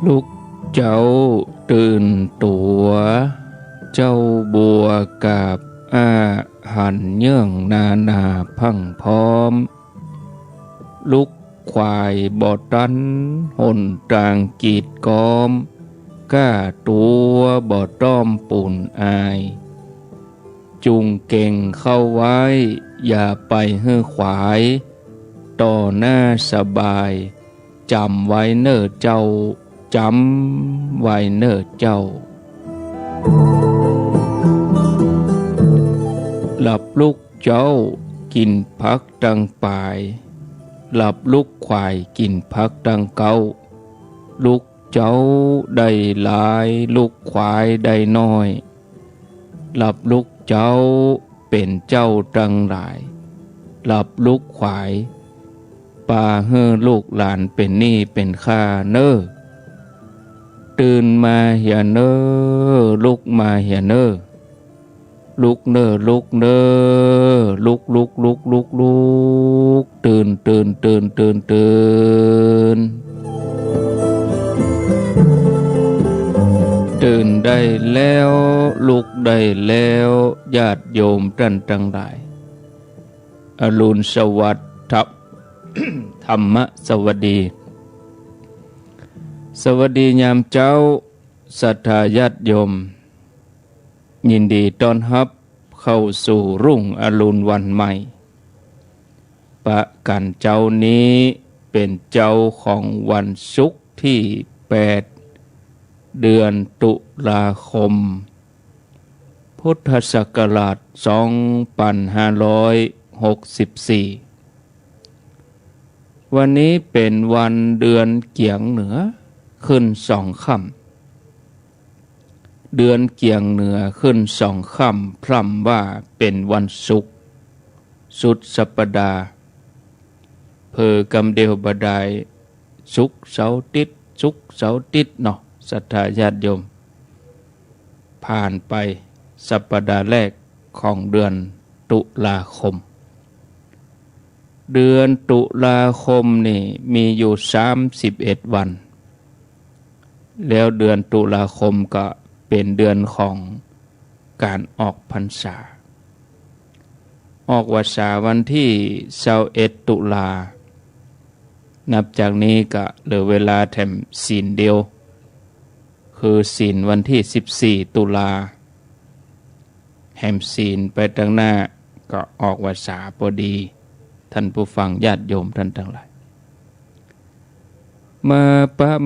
ลูกเจ้าตื่นตัวเจ้าบัวกับอาหันเยื่องนาพังพร้อมลูกควายบอดันหนจางกีดกอมก้าตัวบอต้อมปุ่นอายจุงเก่งเข้าไว้อย่าไปเฮือขวายต่อหน้าสบายจำไว้เน้อเจ้าจำไว้เน้อเจ้าหลับลูกเจ้ากินพักดังปลายหลับลูกควายกินพักดังเก้าลูกเจ้าได้หลายลูกควายได้น้อยหลับลูกเจ้าเป็นเจ้าดังหลายหลับลูกควายป่าเฮือลูกหลานเป็นหนี้เป็นข้าเน้อตื่นมาเหียเน้อลุกมาเหียเน้อลุกเน้อลุกเน้อลุกตื่นตื่นได้แล้วลุกได้แล้วญาติโยมท่านทั้งหลายอรุณสวัสดิ์ธรรมสวัสดีสวัสดียามเจ้าศรัทธาญาติโยมยินดีต้อนรับเข้าสู่รุ่งอรุณวันใหม่ประกันเจ้านี้เป็นเจ้าของวันศุกร์ที่8เดือนตุลาคมพุทธศักราช2564วันนี้เป็นวันเดือนเกียงเหนือขึ้น2 ค่ำเดือนเกียงเหนือขึ้น2 ค่ำพร่ำว่าเป็นวันศุกร์สุดสัปดาห์เพอกำเดียวบดายศุกร์เสาร์อาทิตย์ศุกร์เสาร์อาทิตย์เนาะศรัทธาญาติโยมผ่านไปสัปดาห์แรกของเดือนตุลาคมเดือนตุลาคมนี่มีอยู่31 วันแล้วเดือนตุลาคมก็เป็นเดือนของการออกพรรษาออกพรรษาวันที่21 ตุลานับจากนี้ก็เหลือเวลาแถมศีลเดียวคือศีลวันที่14 ตุลาแหมศีลไปตั้งหน้าก็ออกพรรษาพอดีท่านผู้ฟังญาติโยมท่านทั้งหลาย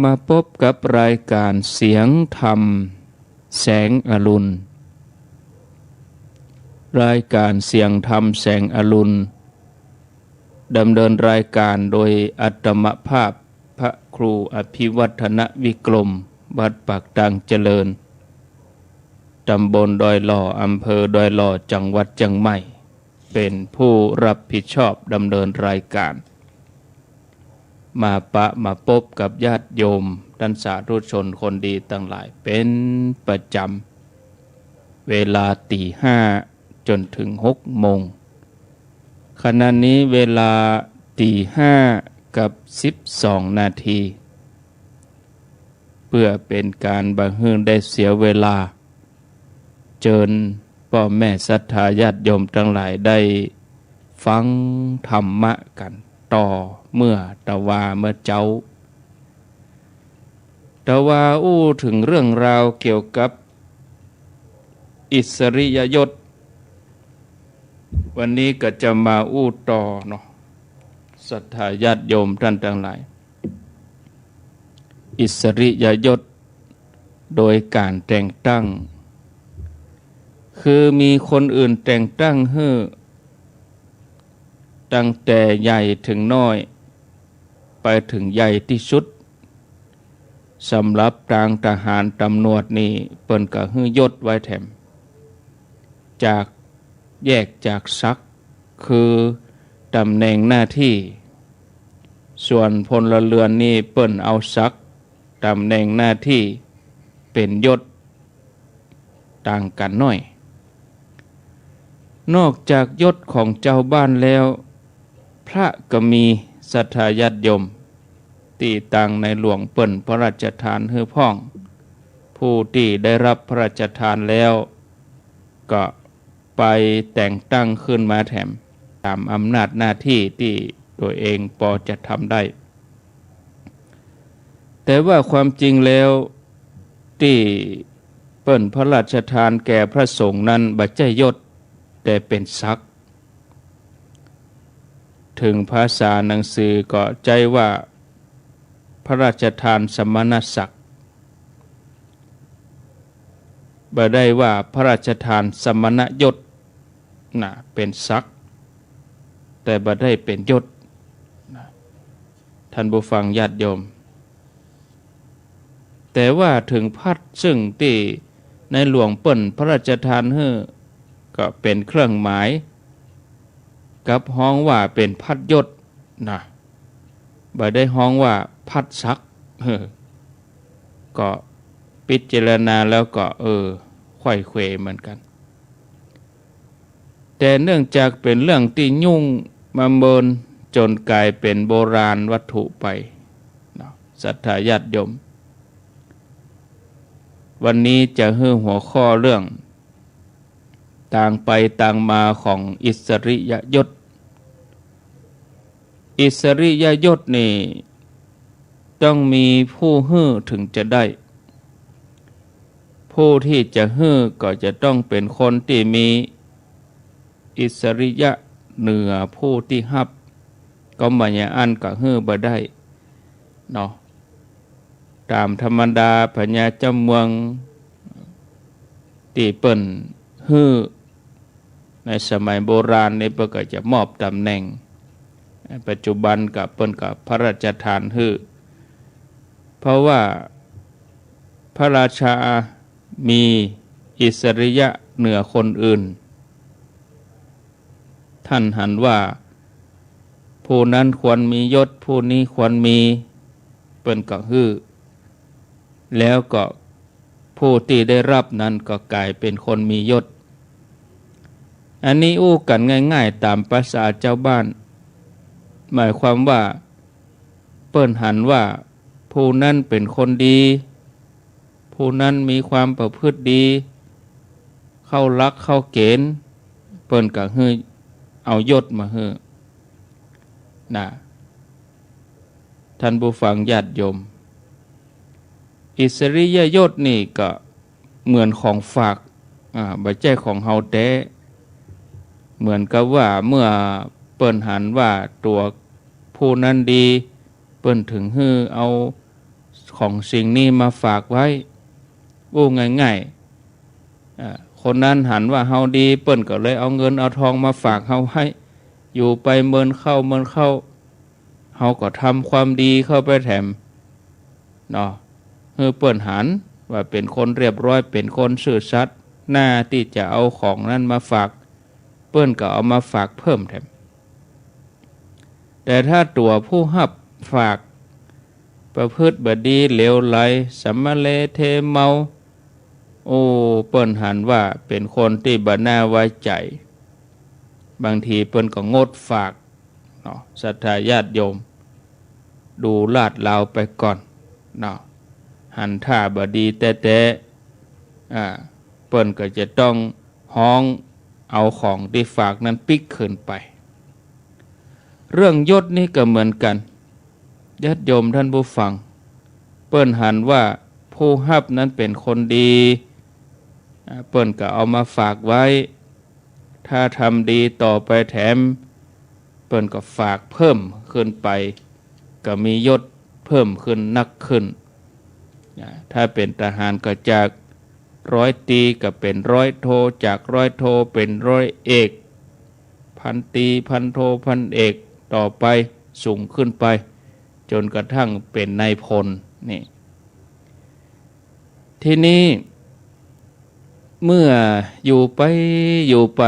มาพบกับรายการเสียงธรรมแสงอรุณรายการเสียงธรรมแสงอรุณดำเนินรายการโดยอัตมภาพพระครูอภิวัฒนวิกรมวัดปากดังเจริญตำบลดอยหล่ออำเภอดอยหล่อจังหวัดเชียงใหม่เป็นผู้รับผิดชอบดำเนินรายการมาพบกับญาติโยมท่านสาธุชนคนดีทั้งหลายเป็นประจำเวลา5:00จนถึง6 โมงขณะนี้เวลา5:12 นาทีเพื่อเป็นการบังเฮิงได้เสียเวลาเชิญพ่อแม่ศรัทธาญาติโยมทั้งหลายได้ฟังธรรมะกันต่อเมื่อตะวาเมื่อเจ้าตะวาถึงเรื่องราวเกี่ยวกับอิสริยยศวันนี้ก็จะมาต่อเนาะศรัทธาญาติโยมท่านทั้งหลายอิสริยยศโดยการแต่งตั้งคือมีคนอื่นแต่งตั้งให้ตั้งแต่ใหญ่ถึงน้อยไปถึงใหญ่ที่สุดสำหรับทางทหารตำรวจนี่เปิ้นก็ให้ยศไว้แถมจากแยกจากศักดิ์คือตำแหน่งหน้าที่ส่วนพลเรือนนี่เปิ้นเอาศักดิ์ตำแหน่งหน้าที่เป็นยศต่างกันน้อยนอกจากยศของเจ้าบ้านแล้วพระก็มีศรัทธาญาติโยม ตีตังในหลวงเปิ่นพระราชทานให้พ่อง ผู้ที่ได้รับพระราชทานแล้วก็ไปแต่งตั้งขึ้นมาแถมตามอำนาจหน้าที่ที่ตัวเองพอจะทำได้แต่ว่าความจริงแล้วที่เปิ้นพระราชทานแก่พระสงฆ์นั้นบัจจัยยศแต่เป็นศักดิ์ถึงภาษาหนังสือก็ใจว่าพระราชทานสมณศักดิ์บ่ได้ว่าพระราชทานสมณยศนะเป็นศักดิ์แต่บ่ได้เป็นยศนะท่านผู้ฟังญาติโยมแต่ว่าถึงพัดซึ่งที่ในหลวงเปิ้นพระราชทานให้ก็เป็นเครื่องหมายกับฮ้องว่าเป็นพัดยศนะบ่ได้ฮ้องว่าพัดศักดิ์ก็พิจารณาแล้วก็ไขว้เขวเหมือนกันแต่เนื่องจากเป็นเรื่องที่ยุ่งมาเมินจนกลายเป็นโบราณวัตถุไปศรัทธาญาติโยมวันนี้จะให้หัวข้อเรื่องต่างไปต่างมาของอิสริยยศอิสริยยศนี่ต้องมีผู้ให้ถึงจะได้ผู้ที่จะให้ก็จะต้องเป็นคนที่มีอิสริยะเหนือผู้ที่ฮับก็บ่อย่าอันก็ให้บ่ได้เนาะตามธรรมดาพญาเจ้าเมืองที่เปิ้นฮื้อในสมัยโบราณนี่เปิ้นก็จะมอบตำแหน่งปัจจุบันกับเปิ้นกับพระราชทานฮื้อเพราะว่าพระราชามีอิสริยะเหนือคนอื่นท่านหันว่าผู้นั้นควรมียศผู้นี้ควรมีเปิ้นก็ฮื้อแล้วก็ผู้ที่ได้รับนั้นก็กลายเป็นคนมียศอันนี้อู้กันง่ายๆตามภาษาเจ้าบ้านหมายความว่าเปิ้นหันว่าผู้นั้นเป็นคนดีผู้นั้นมีความประพฤติดีเข้ารักเข้าเกณฑ์เปิ้นก็ฮื้อเอายศมาฮื้อนะท่านผู้ฟังญาติโยมอิสริยยศนี่ก็เหมือนของฝากบ่ใช่ของเฮาแท้เหมือนกับว่าเมื่อเปิ้นหันว่าตัวผู้นั้นดีเปิ้นถึงฮื้อเอาของสิ่งนี้มาฝากไว้ง่ายๆคนนั้นหันว่าเฮาดีเปิ้นก็เลยเอาเงินเอาทองมาฝากเฮาให้อยู่ไปเมินเข้าเฮาก็ทำความดีเข้าไปแถมเนาะเปิ้นหันว่าเป็นคนเรียบร้อยเป็นคนซื่อสัตย์หน้าที่จะเอาของนั้นมาฝากเปิ้นก็เอามาฝากเพิ่มแถมแต่ถ้าตัวผู้รับฝากประพฤติบดีเลวไหลสัมมาเลเทเมาเปิ้นหันว่าเป็นคนที่บ่น่าไว้ใจบางทีเปิ้นก็งดฝากเนาะศรัทธาญาติโยมดูลาดลาวไปก่อนเนาะหันท่าบ่ดีแต่เปิ้นก็จะต้องฮ้องเอาของที่ฝากนั้นปิกขึ้นไปเรื่องยศนี่ก็เหมือนกันญาติโยมท่านผู้ฟังเปิ้นหันว่าผู้รับนั้นเป็นคนดีเปิ้นก็เอามาฝากไว้ถ้าทำดีต่อไปแถมเปิ้นก็ฝากเพิ่มขึ้นไปก็มียศเพิ่มขึ้นนักขึ้นถ้าเป็นทหารก็จากร้อยตรีก็เป็นร้อยโทจากร้อยโทเป็นร้อยเอกพันตรีพันโทพันเอกต่อไปสูงขึ้นไปจนกระทั่งเป็นนายพลนี่ทีนี้เมื่ออยู่ไป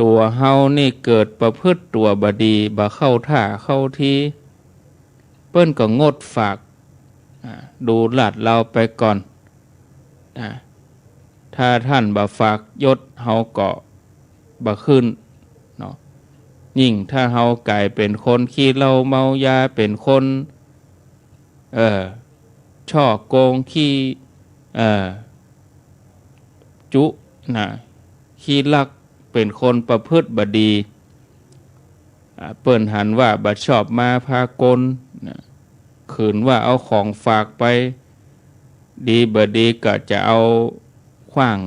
ตัวเฮานี่เกิดประพฤติตัวบดีบ่เข้าท่าเข้าทีเปิ้นก็งดฝากดูลาดเราไปก่อนถ้าท่านบ่ฝากยศเฮาก็บ่ขึ้นเนาะ ยิ่งถ้าเฮากลายเป็นคนขี้เหล้าเมายาเป็นคนช่อโกงขี้จุนะขี้ลักเป็นคนประพฤติบดีเปิ้นหันว่าบัดชอบมาพากลนะขืนว่าเอาของฝากไปดีบดีก็จะเอาขว้าง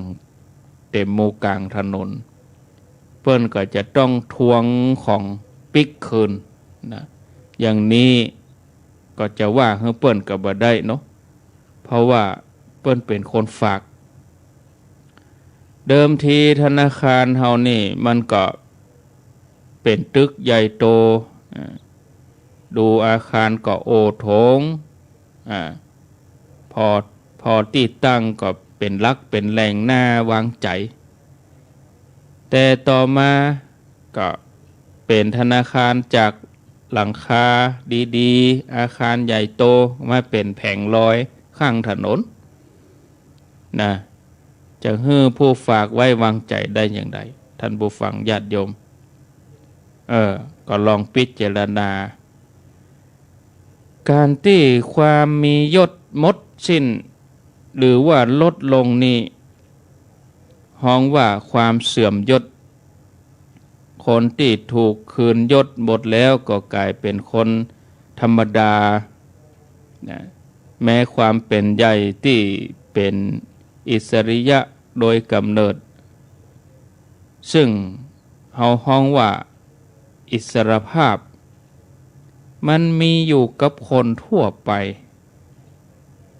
เต็มหมู่กลางถนนเปิ้นก็จะต้องทวงของปิกคืนนะอย่างนี้ก็จะว่าให้เปิ้นก็บ่ได้เนาะเพราะว่าเปิ้นเป็นคนฝากเดิมทีธนาคารเฮานี่มันก็เป็นตึกใหญ่โตดูอาคารก็โอโถงพอที่ตั้งก็เป็นหลักเป็นแหล่งหน้าวางใจแต่ต่อมาก็เป็นธนาคารจากหลังคาดีๆอาคารใหญ่โตมาเป็นแผงลอยข้างถนนนะจะให้ผู้ฝากไว้วางใจได้อย่างไรท่านผู้ฟังญาติโยมก็ลองพิจารณาการที่ความมียศมดสิ้นหรือว่าลดลงนี่ห้องว่าความเสื่อมยศคนที่ถูกคืนยศหมดแล้วก็กลายเป็นคนธรรมดานะแม้ความเป็นใหญ่ที่เป็นอิสริยะโดยกำเนิดซึ่งเฮาฮ้องว่าอิสรภาพมันมีอยู่กับคนทั่วไป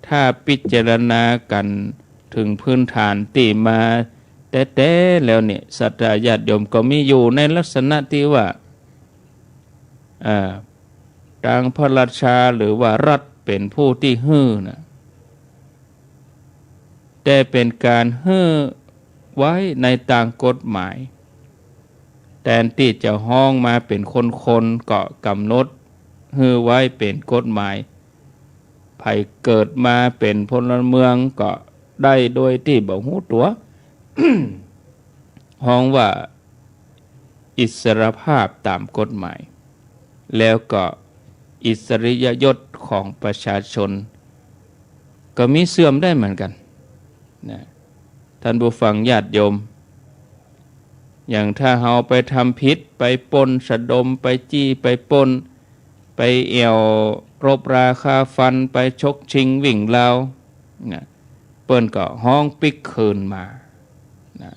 ถ้าพิจารณากันถึงพื้นฐานที่มาแต่แล้วเนี่ยศรัทธาญาติโยมก็มีอยู่ในลักษณะที่ว่าทางพระราชาหรือว่ารัฐเป็นผู้ที่ฮื้อนะแต่เป็นการฮื้อไว้ในต่างกฎหมายแทนที่จะห้องมาเป็นคนก็กำหนดฮื้อไว้เป็นกฎหมายไผเกิดมาเป็นพลเมืองก็ได้โดยที่บ่ฮู้ตัว ห้องว่าอิสรภาพตามกฎหมายแล้วก็อิสริยยศของประชาชนก็มีเสื่อมได้เหมือนกันนะท่านผู้ฟังญาติโยมอย่างถ้าเฮาไปทำผิดไปปล้นสะดมไปจี้ไปปล้นไปเอี่ยวรบราคาฟันไปชกชิงวิ่งราวนะเปิ้นก็ห้องปิกคืนมานะ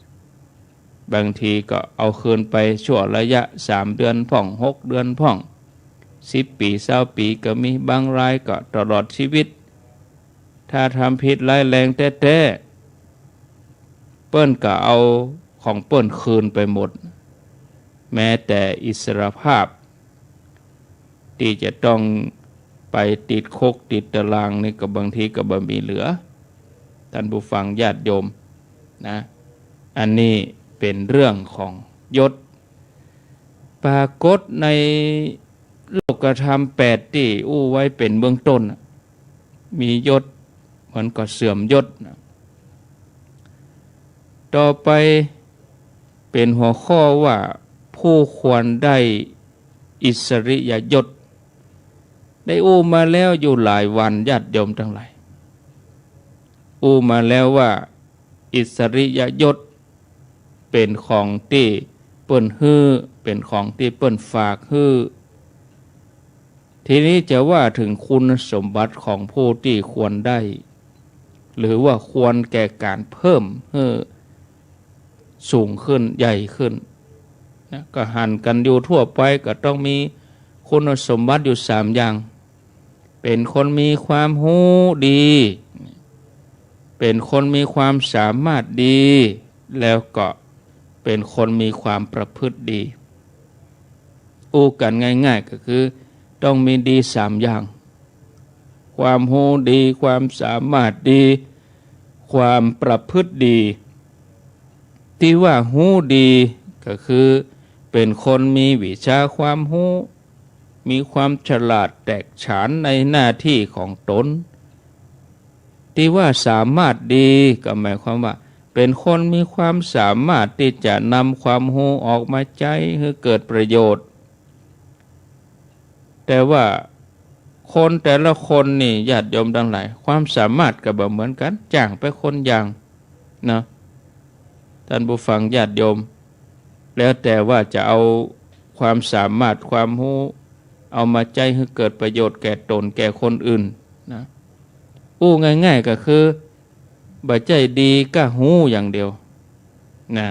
บางทีก็เอาคืนไปชั่วระยะ3 เดือนพ่อง6 เดือนพ่อง10 ปี20 ปีก็มีบางรายก็ตลอดชีวิตถ้าทำผิดร้ายแรงแท้ๆเปิ้นก็เอาของเปิ้นคืนไปหมดแม้แต่อิสรภาพที่จะต้องไปติดคุกติดตารางนี่ก็บางทีก็บ่มีเหลือท่านผู้ฟังญาติโยมนะอันนี้เป็นเรื่องของยศปรากฏในโลกธรรม8ที่อู้ไว้เป็นเบื้องต้นมียศมันก็เสื่อมยศต่อไปเป็นหัวข้อว่าผู้ควรได้อิสริยยศได้อู้มาแล้วอยู่หลายวันญาติโยมทั้งหลายอู้มาแล้วว่าอิสริยยศเป็นของที่เปิ้นฮื้อเป็นของที่เปิ้นฝากฮื้อทีนี้จะว่าถึงคุณสมบัติของผู้ที่ควรได้หรือว่าควรแก่การเพิ่มให้สูงขึ้นใหญ่ขึ้นนะก็หันกันอยู่ทั่วไปก็ต้องมีคุณสมบัติอยู่3อย่างเป็นคนมีความรู้ดีเป็นคนมีความสามารถดีแล้วก็เป็นคนมีความประพฤติดีอู้กันง่ายๆก็คือต้องมีดี3อย่างความรู้ดีความสามารถดีความประพฤติดีที่ว่ารู้ดีก็คือเป็นคนมีวิชาความรู้มีความฉลาดแตกฉานในหน้าที่ของตนที่ว่าสามารถดีก็หมายความว่าเ เป็นคนมีความสามารถที่จะนำความรู้ออกมาใช้ให้เกิดประโยชน์แต่ว่าคนแต่ละคนนี่ญาติโยมทั้งหลายความสามารถก็บ่เหมือนกันจ้างไปคนอย่างนะท่านผู้ฟังญาติโยมแล้วแต่ว่าจะเอาความสามารถความรู้เอามาใช้ให้เกิดประโยชน์แก่ตนแก่คนอื่นนะอู้ง่ายๆก็คือบ่ใจดีก็หู้อย่างเดียวนะ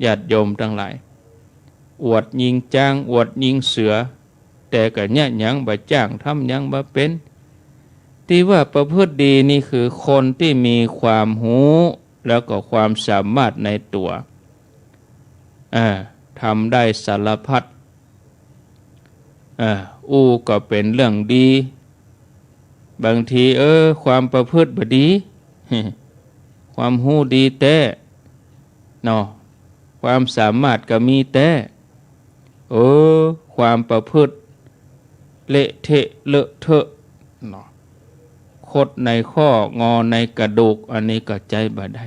ญาติโยมทั้งหลายอวดยิงจ้างอวดยิงเสือแต่ก็เนี่ยยังบ่จ้างทำยังบ่เป็นที่ว่าประพฤติดีนี่คือคนที่มีความรู้แล้วก็ความสามารถในตัวทำได้สารพัดก็เป็นเรื่องดีบางทีความประพฤติบ่ดี ความรู้ดีแต่เนาะความสามารถก็มีแต่ความประพฤติเละเทะเลอะเทอะเนาะคดในข้องอในกระดูกอันนี้ก็ใจบ่ได้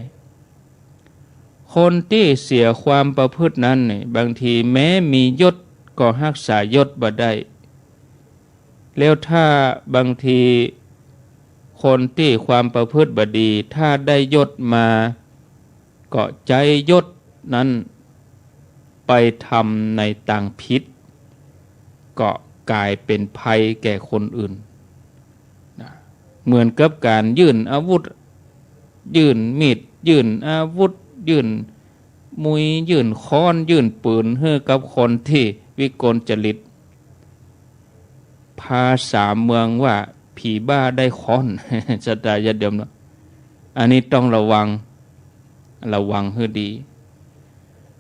คนที่เสียความประพฤตินั้นนี่บางทีแม้มียศก็รักษายศบ่ได้แล้วถ้าบางทีคนที่ความประพฤติบ่ดีถ้าได้ยศมาก็ใจยศนั้นไปทำในทางผิดก็กลายเป็นภัยแก่คนอื่นเหมือนกับการยื่นอาวุธยื่นมีดยื่นอาวุธยื่นมุยยื่นค้อนยื่นปืนให้กับคนที่วิกลจริตภาษาเมืองว่าผีบ้าได้ค้อนสตาญาติโยมเนาะอันนี้ต้องระวังให้ดี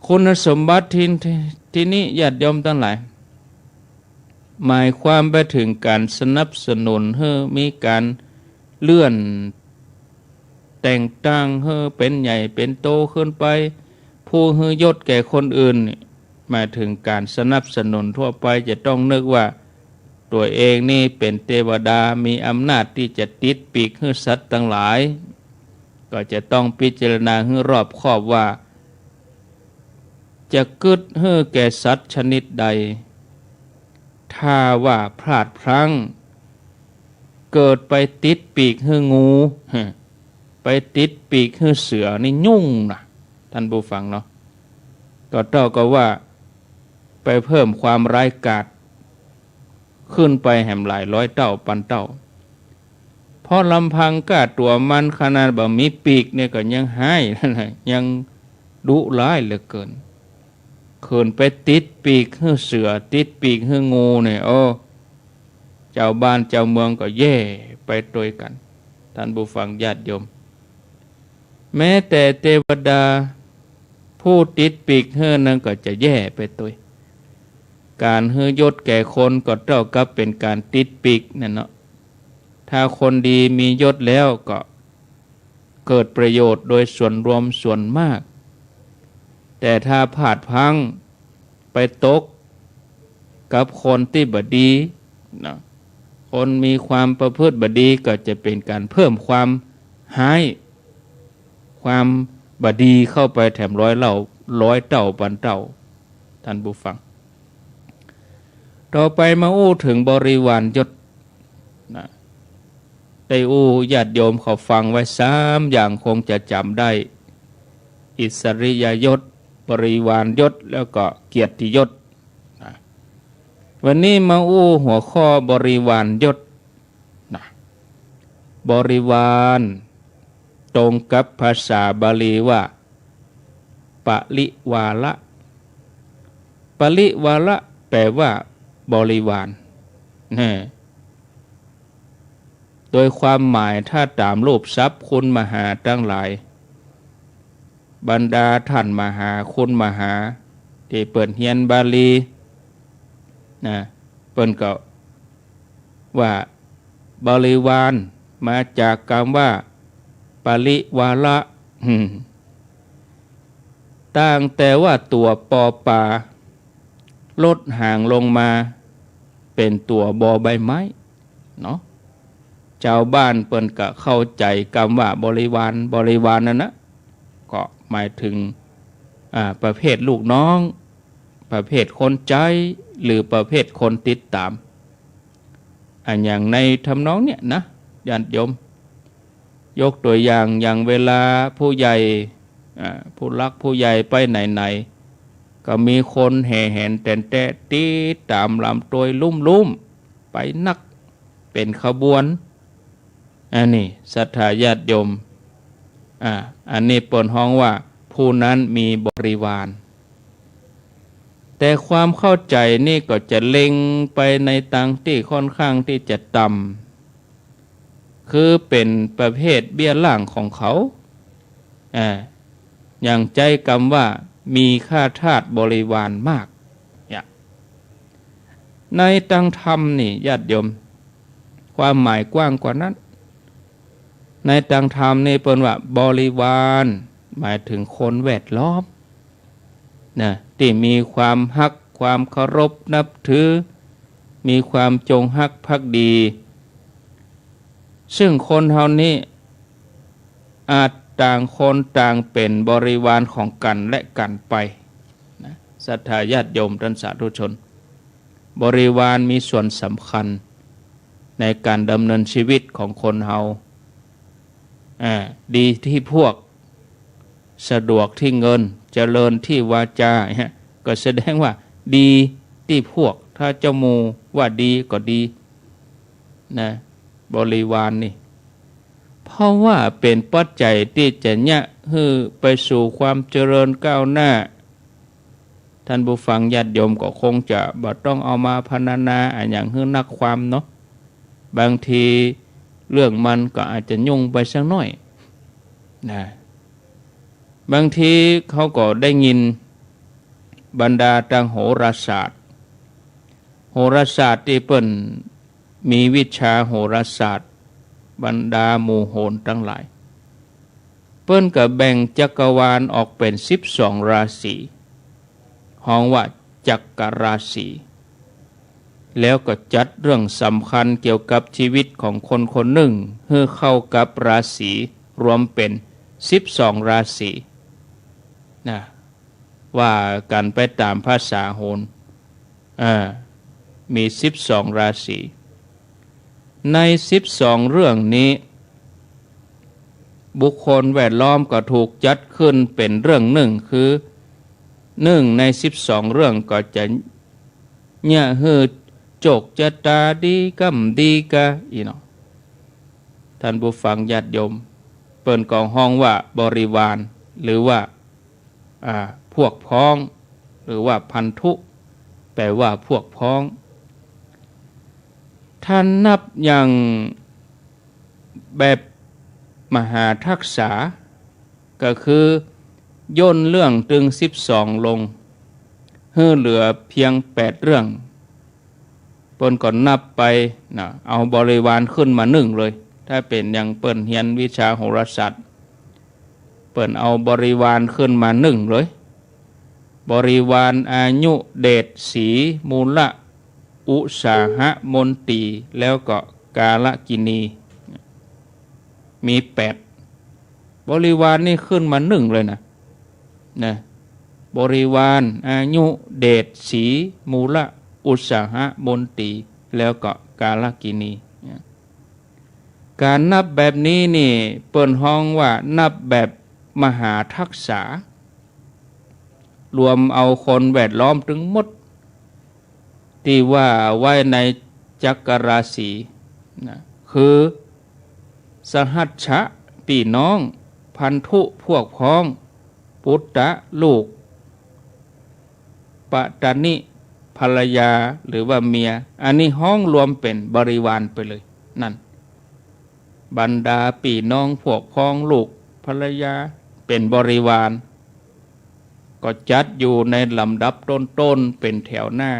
คุณสมบัติที่นี้ญาติโยมทั้งหลายหมายความไปถึงการสนับสนุนให้มีการเลื่อนแต่งตั้งให้เป็นใหญ่เป็นโตขึ้นไปผู้ให้ยศแก่คนอื่นหมายถึงการสนับสนุนทั่วไปจะต้องนึกว่าตัวเองนี่เป็นเทวดามีอำนาจที่จะติดปีกให้สัตว์ทั้งหลายก็จะต้องพิจารณาให้รอบคอบว่าจะกึดให้แก่สัตว์ชนิดใดถ้าว่าพลาดพลั้งเกิดไปติดปีกให้งูไปติดปีกให้เสือนี่ยุ่งนะท่านผู้ฟังเนาะก็เท่ากับว่าไปเพิ่มความร้ายกาจขึ้นไปแห่มหลายร้อยเท่าพันเท่าเพราะลำพังกาตัวมันขนาดบ่มีปีกเนี่ยก็ยังหายยังดุร้ายเหลือเกินขืนไปติดปีกให้เสือติดปีกให้งูเนี่ยเจ้าบ้านเจ้าเมืองก็แย่ไปด้วยกันท่านผู้ฟังญาติโยมแม้แต่เทวดาผู้ติดปีกให้นั้นก็จะแย่ไปด้วยการให้ยศแก่คนก็เท่ากับเป็นการติดปีกนั่นเนาะถ้าคนดีมียศแล้วก็เกิดประโยชน์โดยส่วนรวมส่วนมากแต่ถ้าพลาดพลั้งไปตกกับคนที่บ่ดีนะคนมีความประพฤติบ่ดีก็จะเป็นการเพิ่มความหายความบ่ดีเข้าไปแถมร้อยเท่าพันเท่าท่านผู้ฟังต่อไปมาถึงบริวารยศนะได้ญาติโยมเขาฟังไว้3อย่างคงจะจำได้อิสริยยศบริวารยศแล้วก็เกียรติยศนะวันนี้มาหัวข้อบริวารยศนะบริวารตรงกับภาษาบาลีว่าปริวาระปริวาระแปลว่าบริวารโดยความหมายถ้าตามรูปทรัพย์คุณมหาทั้งหลายบรรดาท่านมหาคุณมหาที่เปิดเฮียนบาลีนะเปิ่นก็ว่าบริวารมาจากคำว่าปริวาระตั้งแต่ว่าตัวปอปลาลดห่างลงมาเป็นตัวบอใบไม้เนาะชาวบ้านเปิ้นก็เข้าใจคำว่าบริวารนั่นนะ ก็หมายถึงประเภทลูกน้องประเภทคนใจหรือประเภทคนติดตามอย่างในทำนองเนี่ยนะญาติโยมยกตัวอย่างเวลาผู้ใหญ่ผู้รักผู้ใหญ่ไปไหนๆก็มีคนแห่แหนแต่นแต่ตีตามลำตัวลุ่มไปนักเป็นขบวนอันนี้ศรัทธาญาติโยมอันนี้เปิดห้องว่าผู้นั้นมีบริวารแต่ความเข้าใจนี่ก็จะเล็งไปในทางที่ค่อนข้างที่จะต่ำคือเป็นประเภทเบี้ยล่างของเขาอย่างใจกรรมว่ามีข้าทาสบริวารมากในทางธรรมนี่ญาติโยมความหมายกว้างกว่านั้นในทางธรรมนี่เป็นว่าบริวารหมายถึงคนแวดล้อมนะที่มีความฮักความเคารพนับถือมีความจงฮักภักดีซึ่งคนเฮานี้อาจต่างคนต่างเป็นบริวารของกันและกันไปนะศรัทธาญาติโยมท่านสาธุชนบริวารมีส่วนสำคัญในการดำเนินชีวิตของคนเฮาดีที่พวกสะดวกที่เงินเจริญที่วาจาก็แสดงว่าดีที่พวกถ้าเจ้ามูว่าดีก็ดีนะบริวารนี่เพราะว่าเป็นปัจจัยที่จะเนี่ยให้ไปสู่ความเจริญก้าวหน้าท่านผู้ฟังญาติโยมก็คงจะบ่ต้องเอามาพรรณนาอย่างให้นักความเนาะบางทีเรื่องมันก็อาจจะยุ่งไปสักหน่อยนะบางทีเขาก็ได้ยินบรรดาทางโหราศาสตร์ที่เปิ้นมีวิชาโหราศาสตร์บรรดาหมู่โหรทั้งหลายเปิ้นก็แบ่งจักรวาลออกเป็น12ราศีห้องว่าจักรราศีแล้วก็จัดเรื่องสำคัญเกี่ยวกับชีวิตของคนคนหนึ่งให้เข้ากับราศีรวมเป็น12ราศีนะว่ากันไปตามภาษาโหรมี12ราศีใน12เรื่องนี้บุคคลแวดล้อมก็ถูกจัดขึ้นเป็นเรื่องหนึ่งคือ1ใน12เรื่องก็จะเนี่ยฮือโจกจะตาดีกำดีกะอีเนาะท่านผู้ฟังญาติโยมเปิ้นกองห้องว่าบริวารหรือว่าพวกพ้องหรือว่าพันธุแปลว่าพวกพ้องท่านนับอย่างแบบมหาทักษะก็คือย่นเรื่องตึง12ลงให้เหลือเพียง8เรื่องเปิ้นก่อนนับไปนะเอาบริวารขึ้นมา1เลยถ้าเป็นอย่างเปิ้นเรียนวิชาโหราศาสตร์เปิ้นเอาบริวารขึ้นมา1เลยบริวารอายุเดชสีมูละอุสาหะมนตรีแล้วก็กาลกินีมี8บริวารนี่ขึ้นมา1เลยนะบริวารอายุเดชสีมูละอุสาหะมนตรีแล้วก็กาลกินีการนับแบบนี้นี่เปิ้นฮ้องว่านับแบบมหาทักษะรวมเอาคนแวดล้อมถึงหมดที่ว่าไว้ในจักรราศีนะคือสหัชชะพี่น้องพันธุพวกพ้องปุตตะลูกปตานิภรรยาหรือว่าเมียอันนี้ห้องรวมเป็นบริวารไปเลยนั่นบรรดาพี่น้องพวกพ้องลูกภรรยาเป็นบริวารก็จัดอยู่ในลำดับต้นๆเป็นแถวหน้า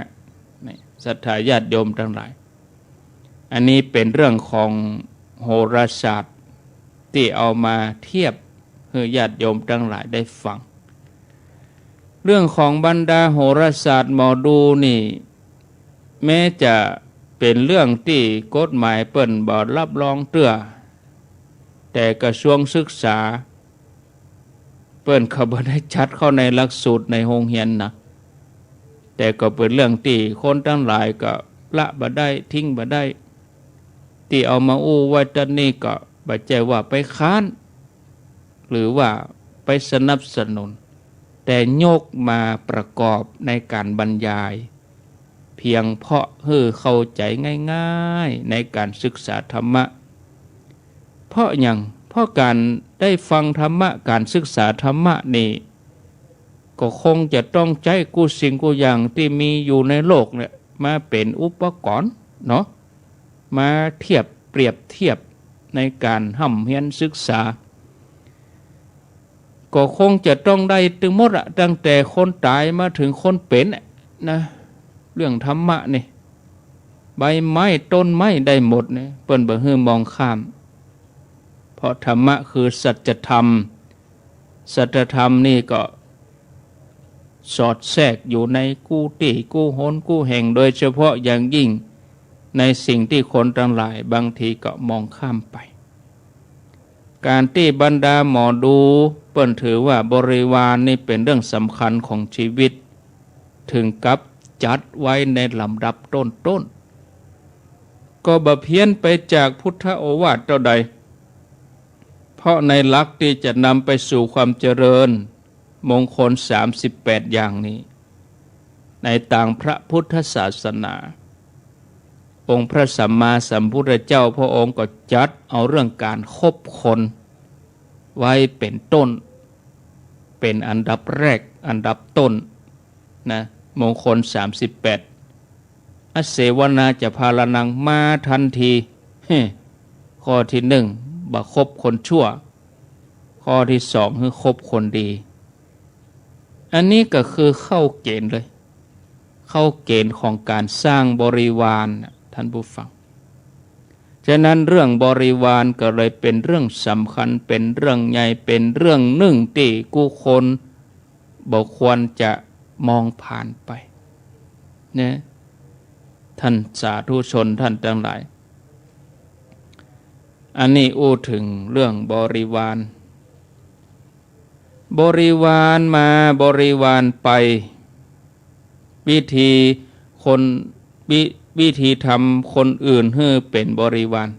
ศรัทธาญาติโยมทั้งหลายอันนี้เป็นเรื่องของโหราศาสตร์ที่เอามาเทียบให้ญาติโยมทั้งหลายได้ฟังเรื่องของบรรดาโหราศาสตร์หมอดูนี่แม้จะเป็นเรื่องที่กฎหมายเปิ้นบ่รับรองเตื้อแต่กระทรวงศึกษา เปิ้นเขาบ่ได้จัดเข้าในหลักสูตรในโรงเรียนนะแต่ก็เป็นเรื่องที่คนทั้งหลายก็ละบ่ได้ทิ้งบ่ได้ที่เอามาอู้ไว้ตอนนี้ก็บ่ใจว่าไปค้านหรือว่าไปสนับสนุนแต่โยกมาประกอบในการบรรยายเพียงเพราะให้เข้าใจง่ายๆในการศึกษาธรรมะเพราะอย่างเพราะการได้ฟังธรรมะการศึกษาธรรมะนี่ก็คงจะต้องใช้กู้สิ่งกู้อย่างที่มีอยู่ในโลกเนี่ยมาเป็นอุปกรณ์เนาะมาเทียบเปรียบเทียบในการห้ำเฮียนศึกษาก็คงจะต้องได้ถึงหมดอะตั้งแต่คนตายมาถึงคนเป็นนะเรื่องธรรมะนี่ใบไม้ต้นไม้ได้หมดเนี่ยเปิ้นบ่ฮื้อมองข้ามเพราะธรรมะคือสัจธรรมสัจธรรมนี่ก็สอดแทรกอยู่ในกู้ตี้กู้หนกู้แห่งโดยเฉพาะอย่างยิ่งในสิ่งที่คนทั้งหลายบางทีก็มองข้ามไปการที่บรรดาหมอดูเปิ้นถือว่าบริวารนี่เป็นเรื่องสำคัญของชีวิตถึงกับจัดไว้ในลำดับต้นๆก็บ่เพี้ยนไปจากพุทธโอวาทเท่าใดเพราะในหลักที่จะนำไปสู่ความเจริญมงคล38อย่างนี้ในต่างพระพุทธศาสนาองค์พระสัมมาสัมพุทธเจ้าพระองค์ก็จัดเอาเรื่องการคบคนไว้เป็นต้นเป็นอันดับแรกอันดับต้นนะมงคล38อเสวนาจะพาลนังมาทันทีข้อที่หนึ่งบ่คบคนชั่วข้อที่สองคือคบคนดีอันนี้ก็คือเข้าเกณฑ์เลยเข้าเกณฑ์ของการสร้างบริวารท่านผู้ฟังฉะนั้นเรื่องบริวารก็เลยเป็นเรื่องสำคัญเป็นเรื่องใหญ่เป็นเรื่องหนึ่งที่ผู้คนบ่ควรจะมองผ่านไปเนี่ยท่านสาธุชนท่านทั้งหลายอันนี้อู้ถึงเรื่องบริวารบริวารมาบริวารไปวิธีคนวิธีทำคนอื่นให้เป็นบริวาร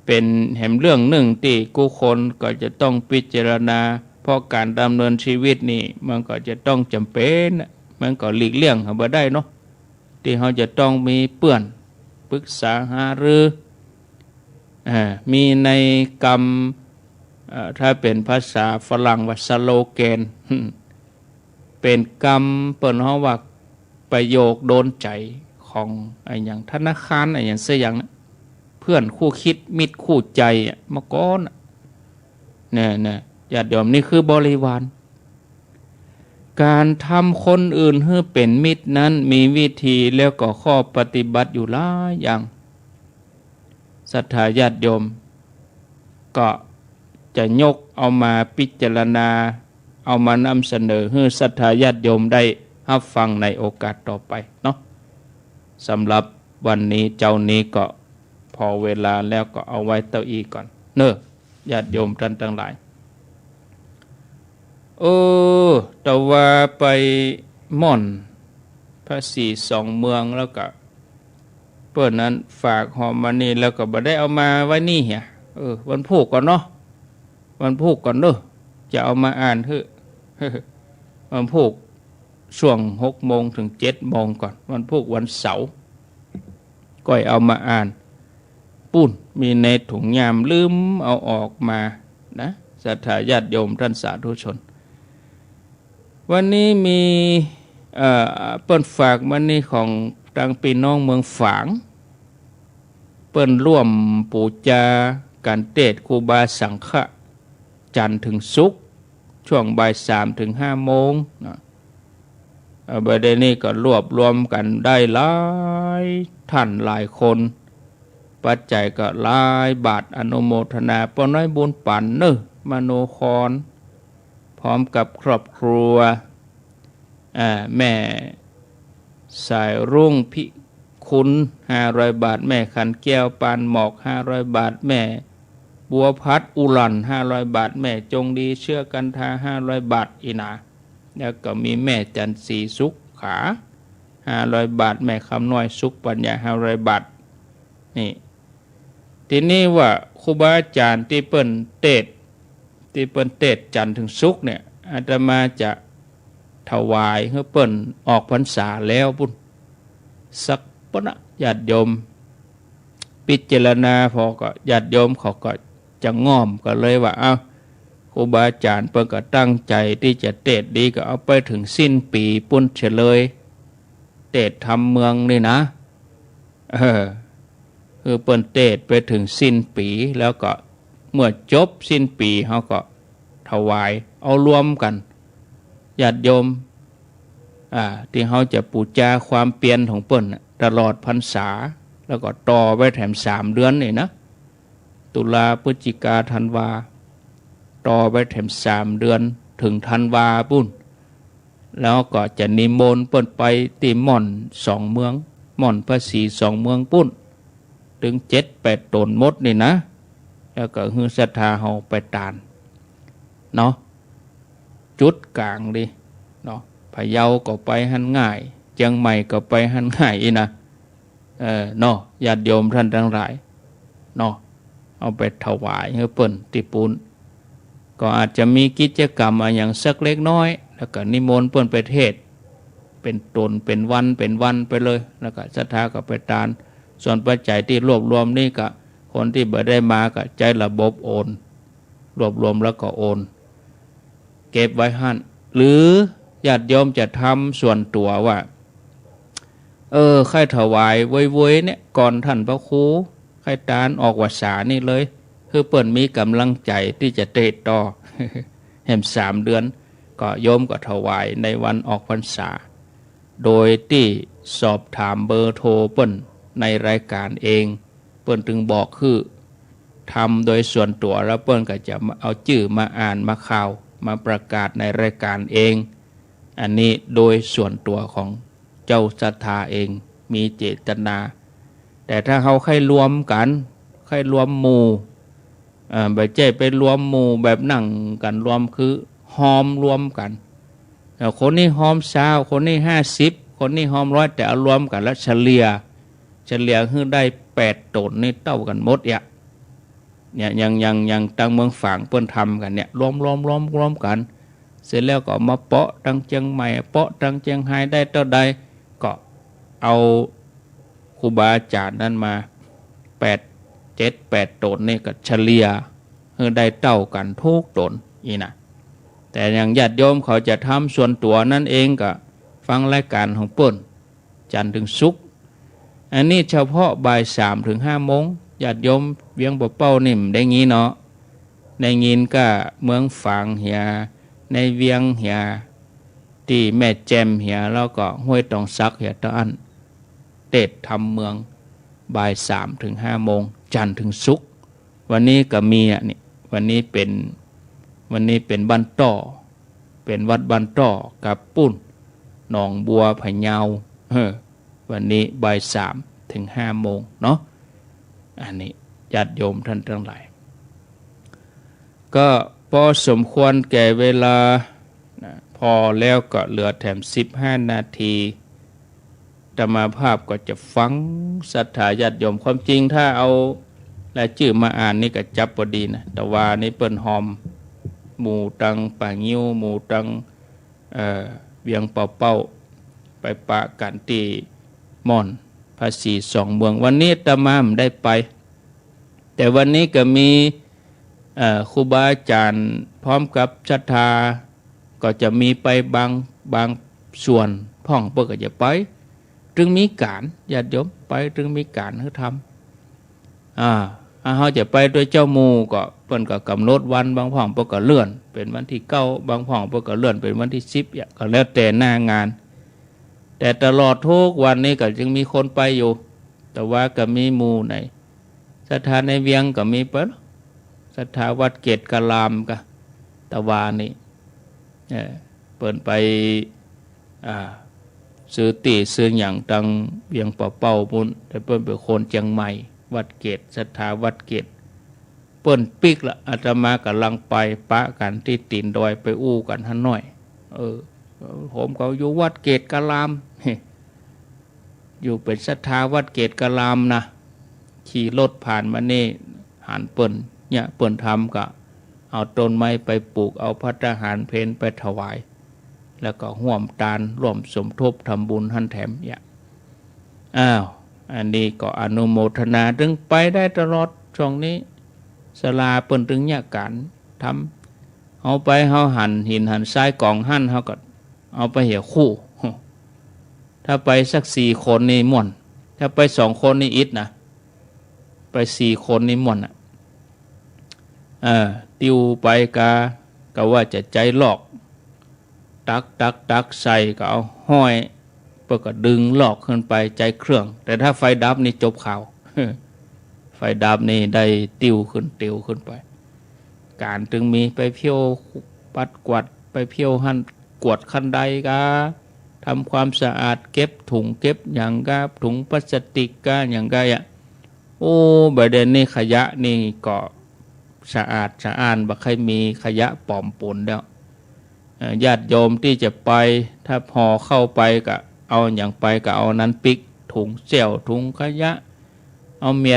เป็นแห่งเรื่องหนึ่งที่ผู้คนก็จะต้องพิจารณาเพราะการดำเนินชีวิตนี่มันก็จะต้องจำเป็นมันก็หลีกเลี่ยงบ่ได้เนาะที่เขาจะต้องมีเปื้อนปรึกษาหารือมีในกรรมถ้าเป็นภาษาฝรั่งว่าสโลแกนเป็นกรรมเปิ้นเฮาว่าประโยคโดนใจของอย่างธนาคารอย่างเสียอย่างเพื่อนคู่คิดมิตรคู่ใจมาก่อนเนี่ยญาติโยมนี่คือบริวารการทำคนอื่นให้เป็นมิตรนั้นมีวิธีแล้วก็ข้อปฏิบัติอยู่หลายอย่างศรัทธาญาติโยมก็จะยกเอามาพิจารณาเอามานำเสนอให้ศรัทธาญาติโยมได้รับฟังในโอกาสต่อไปเนาะสำหรับวันนี้เจ้านี้ก็พอเวลาแล้วก็เอาไว้เต้าอี้ก่อนเนอะญาติโยมท่านทั้งหลายแต่ว่าไปม่อนพระศรีสองเมืองแล้วก็เปิ้นนั้นฝากหอมมานี่แล้วก็บ่ได้เอามาไว้นี่เหี่ยวันพุธก่อนเนาะวันพุธก่อนเด้อจะเอามาอ่านเถอะวันพุธช่วง6 โมงถึง7 โมงก่อนวันพุธวันเสาร์ก็เอามาอ่านปุ้นมีในถุงยามลืมเอาออกมานะศรัทธาญาติโยมท่านสาธุชนวันนี้มีเปิ้นฝากมันนี่ของทางพี่น้องเมืองฝางเปิ้นร่วมปูจาการเทศน์ครูบาสังฆะจันทร์ถึงศุกร์ช่วงบ่าย 3 ถึง 5 โมงนะประเด็นนี้ก็รวบรวมกันได้หลายท่านหลายคนปัจจัยก็หลายบาทอนุโมทนาปน้อยบุญปันเนอะมโนครพร้อมกับครอบครัวแม่สายรุ่งพิคุณ500 บาทแม่ขันแก้วปานหมอก500 บาทแม่ บัวพัดอุลัน500 บาทแม่จงดีเชื่อกันทา500 บาทอีนาแล้วก็มีแม่จันทร์ศรีสุขขา500 บาทแม่คำน้อยสุขปัญญา500 บาทนี่ทีนี้ว่าครูบาอาจารย์ที่เปิ้นเทศจันทร์ถึงสุขเนี่ยอาตมาจะถวายให้เปิ้นออกพรรษาแล้วพุ่นสักปะนะญาติโยมพิจารณาพอก็ญาติโยมเขาก็จะง่อมก็เลยว่าเอาครูบาอาจารย์เปิ้นก็ตั้งใจที่จะเทศดีก็เอาไปถึงสิ้นปีปุ่นเฉลยเทศทำเมืองนี่นะคือเปิ้นเทศไปถึงสิ้นปีแล้วก็เมื่อจบสิ้นปีเขาก็ถวายเอารวมกันญาติโยมที่เขาจะปูจาความเปลี่ยนของเปิ้นตลอดพรรษาแล้วก็ต่อไว้แถม3 เดือนนี่นะตุลาพฤศจิกาธันวาต่อไปแถม3 เดือนถึงธันวาปุ้นแล้วก็จะนิมนต์เปิ้นไปตีม่อน2 เมืองม่อนพระศรี2 เมืองปุ้นถึง7-8 ตนมดนี่นะแล้วก็ฮือศรัทธาเฮาไปตานเนาะจุดกลางดิเนาะพะเยาก็ไปหันง่ายเชียงใหม่ก็ไปหันง่ายอีนะเนาะญาติโยมท่านทั้งหลายเนาะเอาไปถวายให้เปิ้นที่ปูนก็อาจจะมีกิจกรรมอย่างสักเล็กน้อยแล้วก็นิมนต์เปิ้นไปเทศเป็นตนเป็นวันไปเลยแล้วก็ศรัทธาก็ไปตานส่วนปัจจัยที่รวบรวมนี่ก็คนที่บ่ได้มาก็ใจระบบโอนรวบรวมแล้วก็โอนเก็บไว้หั่นหรือญาติโยมจะทำส่วนตัวว่าใครถวายเว้ยๆเนี่ยก่อนท่านพระครูใครตานออกวาสานี่เลยคือเปิ้นมีกำลังใจที่จะเทศต่อ แห่ม3 เดือนก็โยมก็ถวายในวันออกพรรษาโดยที่สอบถามเบอร์โทรเปิ้นในรายการเองเปิ้นถึงบอกคือทำโดยส่วนตัวแล้วเปิ้นก็จะเอาชื่อมาอ่านมาข่าวมาประกาศในรายการเองอันนี้โดยส่วนตัวของเจ้าศรัทธาเองมีเจตนาแต่ถ้าเขาใครรวมกันใครรวมหมู่แบบใจไปรวมหมู่แบบนั่งกันรวมคือหอมรวมกันคนนี้หอม20คนนี้50คนนี้หอม100แต่เอารวมกันแล้วเฉลี่ยคือได้8 ตนนี่เท่ากันหมดเนี่ยยังตั้งเมืองฝางเปิ้นทำกันเนี่ยรวมกันเสร็จแล้วก็มาเปาะตั้งเชียงใหม่เปาะตั้งเชียงรายได้เท่าใดก็เอาครูบาอาจารย์นั้นมา7-8 ตนนี่ก็เฉลี่ยคือได้เท่ากันทุกตนอีนะแต่อย่างญาติโยมเขาจะทำส่วนตัวนั่นเองก็ฟังรายการของเปิ้นจันทร์ถึงศุกร์อันนี้เฉพาะบ่าย3 ถึง 5 โมงญาติโยมเวียงบ่เป้านิ่มได้งี้เนาะในยินก็เมืองฝางเหียในเวียงเหียที่แม่แจ่มเหียแล้วก็ห้วยตองซักเหียตะอันเทศทำเมืองบ่าย3 ถึง 5 โมงจันทร์ถึงศุกร์วันนี้ก็มีนี่วันนี้เป็นบ้านต่อเป็นวัดบ้านต่อกับปุ้นหนองบัวพะเยาวันนี้บ่าย3 ถึง 5 โมงเนาะอันนี้ญาติโยมท่านทั้งหลายก็พอสมควรแก่เวลาพอแล้วก็เหลือแถม15 นาทีธรรมาภาพก็จะฟังศรัทธาญาติโยมความจริงถ้าเอารายชื่อมาอ่านนี่ก็จับพอดีนะแต่ว่านี่เปิ้นหอมหมู่ตังป่างิ้วหมู่ตังเวียงเป่าไปปะกันที่ม่อนภาษี2 เมืองวันนี้ตามามได้ไปแต่วันนี้ก็มีครูบาอาจารย์พร้อมกับศรัทธาก็จะมีไปบางส่วนพ่องเปิ้นก็จะไปจึงมีการญาติโยมไปจึงมีการให้ทำเขาจะไปโดยเจ้าหมู่ก็เปิ้นก็กำหนดวันบางพ่องเปิ้นก็เลื่อนเป็นวันที่9บางพ่องเปิ้นก็เลื่อนเป็นวันที่10ก็แล้วแต่หน้างานแต่ตลอดทุกวันนี้ก็จึงมีคนไปอยู่แต่ว่าก็มีหมู่ไหนศรัทธาในเวียงก็มีเปิ้นศรัทธาวัดเกตกะลามก็ตะวานี่เปิ้นไปซื้อตีซื้อหยังตังเวียงเป่าๆพุ่นแต่เปิ้นเป็นคนเชียงใหม่วัดเกตศรัทธาวัดเกต เปิ้นปิกละอาตมากำลังไปปะกันที่ตีนดอยไปอู้กันหันหน่อยผมก็อยู่วัดเกตกะลามอยู่เป็นศรัทธาวัดเกตกะลามนะขี่รถผ่านมานี่หันเปิ้นเนี่ยเปิ้นทำก็เอาต้นไม้ไปปลูกเอาพระทหารเพนไปถวายแล้วก็ห่วมตาลร่วมสมทบทำบุญหันแถมเนี่ยอันนี้ก็อนุโมทนาถึงไปได้ตลอดช่วงนี้ศาลาเปิ้นถึงเนี่ยการทำเอาไปเฮาหั่นหินหั่นทรายกองหั่นเฮาก็เอาไปเหี่ยวคู่ถ้าไปสัก4 คนนี่ม่วนถ้าไป2 คนนี่อิดนะไป4 คนนี่ม่วนติวไปก็ว่าจะใจหลอกตักใส่ก็เอาห้อยเพื่อก็ดึงหลอกขึ้นไปใจเครื่องแต่ถ้าไฟดับนี่จบข่าว ไฟดับนี่ได้ติวขึ้นไปการถึงมีไปเพี้ยวปัดกวาดไปเพี้ยวหั่นกวดคันใดก็ทำความสะอาดเก็บถุงเก็บอย่างก็ถุงพลาสติกก็อย่างก็ประเด็นนี้ขยะนี่ก็สะอาดสะอ้านบ่เคยมีขยะปลอมปนแล้วญาติโยมที่จะไปถ้าพอเข้าไปก็เอาอย่างไปก็เอานั้นปิกถุงเสี่ยวถุงขยะเอาเมี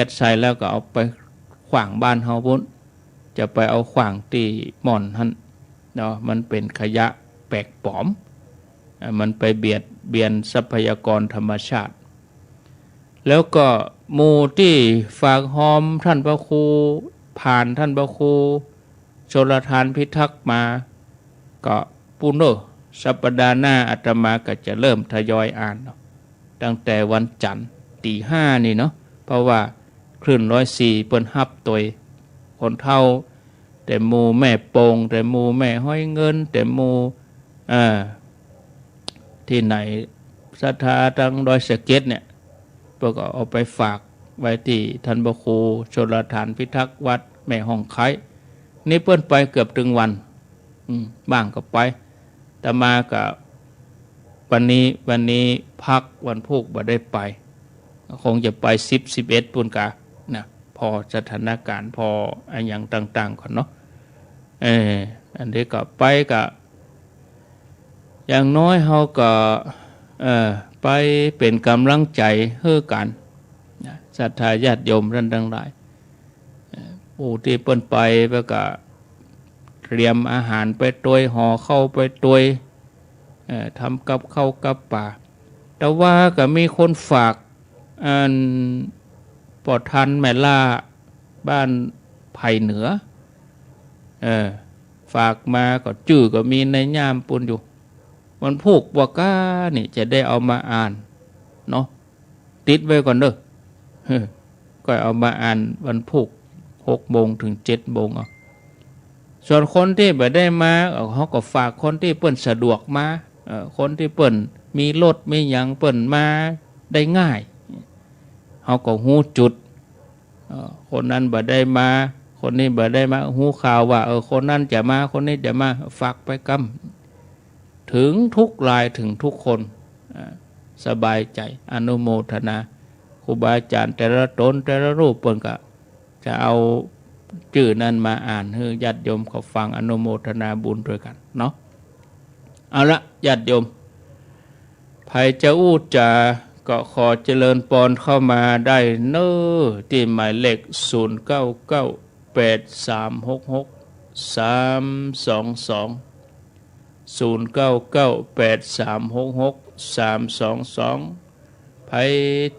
ยดใส่แล้วก็เอาไปขวางบ้านเฮาพุ่นจะไปเอาขวางตีหม่อนหั่นเนาะมันเป็นขยะแปลกปลอมมันไปเบียนทรัพยากรธรรมชาติแล้วก็หมู่ที่ฝากหอมท่านพระครูผ่านท่านพระครูชลทานพิทักษ์มาก็ปุโนสัปดาห์หน้าอาตมาก็จะเริ่มทยอยอ่านเนาะตั้งแต่วันจันทร์ตี 5นี่เนาะเพราะว่าคลื่น104เปิ้นฮับตัวคนเฒ่าแต่หมู่แม่โป่งแต่หมู่แม่ห้อยเงินแต่หมู่ที่ไหนศรัทธาทางดอยสะเก็ดเนี่ยเพื่อก็เอาไปฝากไว้ที่ท่านพระครูชลทานพิทักษ์วัดแม่ห้องไคนี่เปิ้นไปเกือบถึงวันบ้างก็ไปแต่มากับวันนี้พักวันพุธบ่ได้ไปคงจะไป10-11ปุ่นกะนะพอสถานการณ์พออันอย่างต่างๆก่อนเนาะอันนี้ก็ไปก็อย่างน้อยเฮาก็ไปเป็นกำลังใจให้กันศรัทธาญาติโยมท่านทั้งหลายผู้ที่เปิ้นไปแล้วก็เตรียมอาหารไปตวยห่อเข้าไปตวยทำกับข้าวกับป่าแต่ว่าก็มีคนฝากปอทันแม่ล่าบ้านไผ่เหนือฝากมาก็จื่อก็มีในย่ามปุ่นอยู่มันพูกว่าก้านี่จะได้เอามาอ่านเนาะติดไว้ก่อนเด้อก็เอามาอ่านวันพุธ6 โมงถึง 7 โมงส่วนคนที่ไม่ได้มาเขาก็ฝากคนที่เปิ้นสะดวกมาคนที่เปิ้นมีรถมีหยังเปิ้นมาได้ง่ายเขาก็ฮู้จุดคนนั้นบ่ได้มาคนนี้บ่ได้มาฮู้ข่าวว่าคนนั้นจะมาคนนี้จะมาฝากไปกำถึงทุกรายถึงทุกคนสบายใจอนุโมทนาครูบาอาจารย์แต่ละตนแต่ละรูปเปิ้นก็จะเอาชื่อนั้นมาอ่านให้ญาติโยมเขาฟังอนุโมทนาบุญด้วยกันเนาะเอาละญาติโยมใครจะอู้ก็ขอเจริญปอนเข้ามาได้เน้อที่หมายเลข0998366322ไผ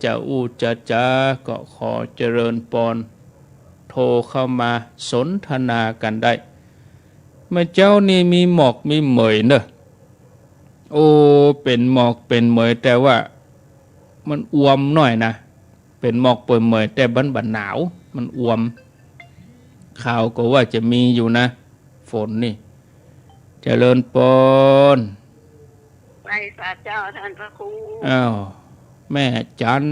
จะอู้ก็ขอเจริญปอนโทรเข้ามาสนทนากันได้เมื่อเจ้านี่มีหมอกมีเหมยเนอะเป็นหมอกเป็นเหมยแต่ว่ามันอวมหน่อยนะเป็นหมอกเปิดเหมยแต่บันหนาวมันอวมข่าวก็ว่าจะมีอยู่นะฝนนี่เจริญปนไปพระเจ้าท่านพระครูแม่จัน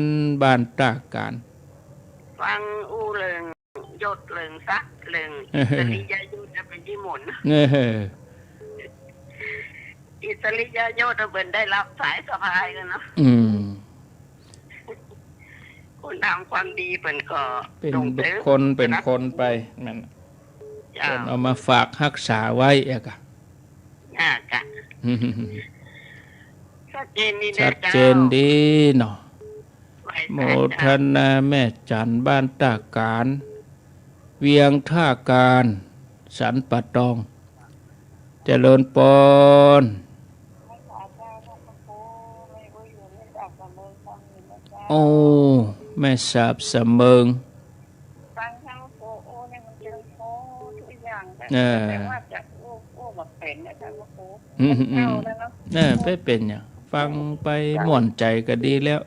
บ้านตาการฟังเรื่องยศเรื่องซักเรื่องสริยยศจะเป็นที่หมุนอิสริยยศเบิ่นได้รับสายสะพายกันเนาะ คนทำความดีเป็นก็ เป็น ส่ง บุ เส ค ริม คลเป็นคนไปนั่น เจ้า เพิ่นเอามาฝากรักษาไว้เอกะ กะชัดเจนดี ชัดเจนดีเนาะโมทนาแม่จันบ้านตาการ เวียงท่าการสันปะตองเจริญปนโอ้แม่สาบเสมิง ฟังทั้งโอ้เนี่ยมันเจอโอ้ทุกอย่างแต่ว่าจะโอ้แบบเป็นนะท่านพ่อครูเอาแล้วเนาะ ไปเป็นอย่างฟังไปม่วนใจก็ดีแล้ว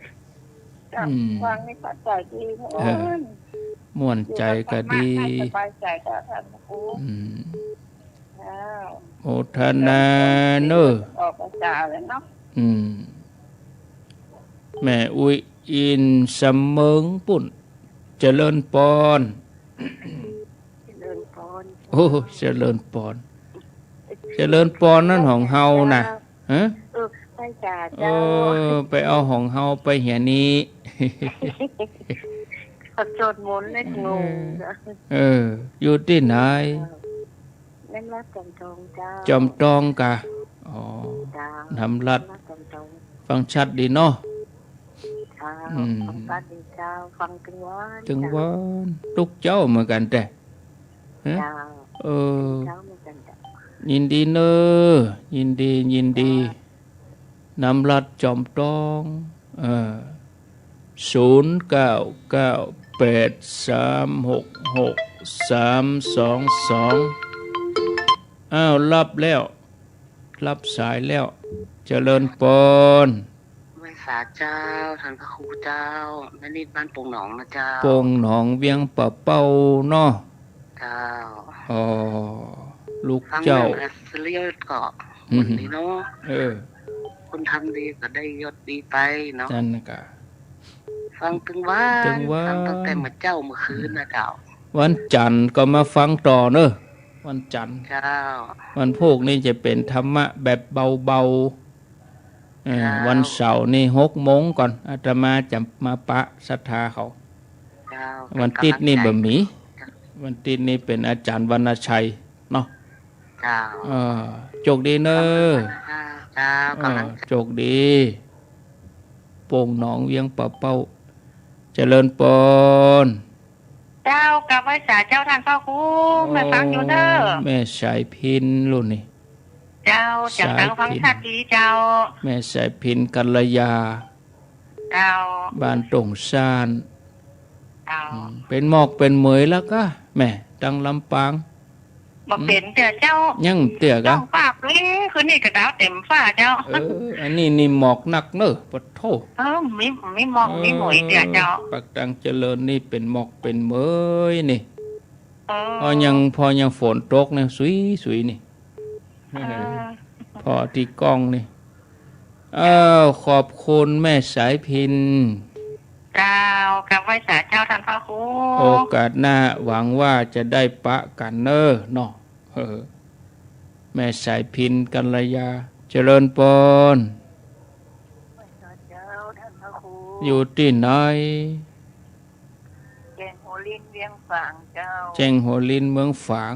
ฟังนี่ปัจจัยดีโอ้ย ม่วนใจก็ดี สบายใจก็ท่านพ่อครู โมทนาเนอะ ออกมาจ่าเลยเนาะ แม่อุ้ยอินเสมิงปุ่นเจริญปน เดินพร โอ้เจริญปนเจริญปนนั่นของเฮานะฮะ ไปจ่าเจ้า ไปเอาของเฮาไปเหียนี้ ขับโจดมนเล็กงง อยู่ที่ไหน เล่นรัดจอมทองเจ้า จอมตองกะอ๋อ เจ้า ทำรัด จอมทอง ฟังชัดดีเนาะ เจ้าฟังรัดดีเจ้าฟังถึงวัน ถึงว่าลูกเจ้าเหมือนกันแต่ฮะ เจ้า เออ เจ้าเหมือนกันเจ้า ยินดีเนอยินดีนำรัดจอมตอง0998366322อ้าวรับแล้ว รับสายแล้ว เจริญปน ไว้สาเจ้าท่านพระครูเจ้าแม่นิดบ้านโป่งหนองนะเจ้า โป่งหนองเวียงปะเป้าเนาะ เจ้า อ๋อลูก ฟัง เจ้า เรื่องอัศเรียเกาะคนนี้เนาะ อ คนทำดีก็ได้ยศดีไปเนาะ นั่นนะกะ ฟังถึงว่า ถึงว่า ฟังตั้งแต่เมื่อเจ้าเมื่อคืนนะเจ้า วันจันทร์ก็มาฟังต่อเนอะวันจันทร์ เจ้า วันพวกนี้จะเป็นธรรมะแบบเบาๆวันเสาร์นี่6 โมงก่อนอาตมาจะมาปะศรัทธาเขา เจ้า วันติดนี่บะหมี่วันติดนี่เป็นอาจารย์วรรณชัยเนาะ เจ้า โชคดีเนอะ เจ้ากำลัง โชคดีโป่งหนองเวียงปะเป้าเจริญปน เจ้ากับไว้สาเจ้าท่านพ่อครูมาฟังอยู่เด้อ แม่สายพินรุ่นนี่ เจ้าจะฟังชัดดีเจ้า แม่สายพินกัลยา เจ้า บ้านตงซาน เจ้า เป็นหมอกเป็นเหมยแล้วก็แม่ตังลำปาง บ่เป็นเจ้าเจ้า ยังเตี่ยกะ ต้องปากเลยคืนนี้ก็ดาวเต็มฟ้าเจ้า อันนี้นี่หมอกหนักเนอะปะโท มีมองมีหมวยเจ้าเจ้า ปักตังเจริญนี่เป็นหมอกเป็นเหมยนี่ เอ พอยังฝนตกเนี่ยสวยนี่พอที่กล้องนี่ขอบคุณแม่สายพิน เจ้ากับไว้สาเจ้าท่านพ่อครู โอกาสหน้าหวังว่าจะได้ปะกันเนอะเนาะแม่สายพินกัลยาเจริญปน เจ้าท่านพ่อครู อยู่ที่ไหน แกงโหลินเวียงฝางเจ้า แจ้งหัวลินเมืองฝาง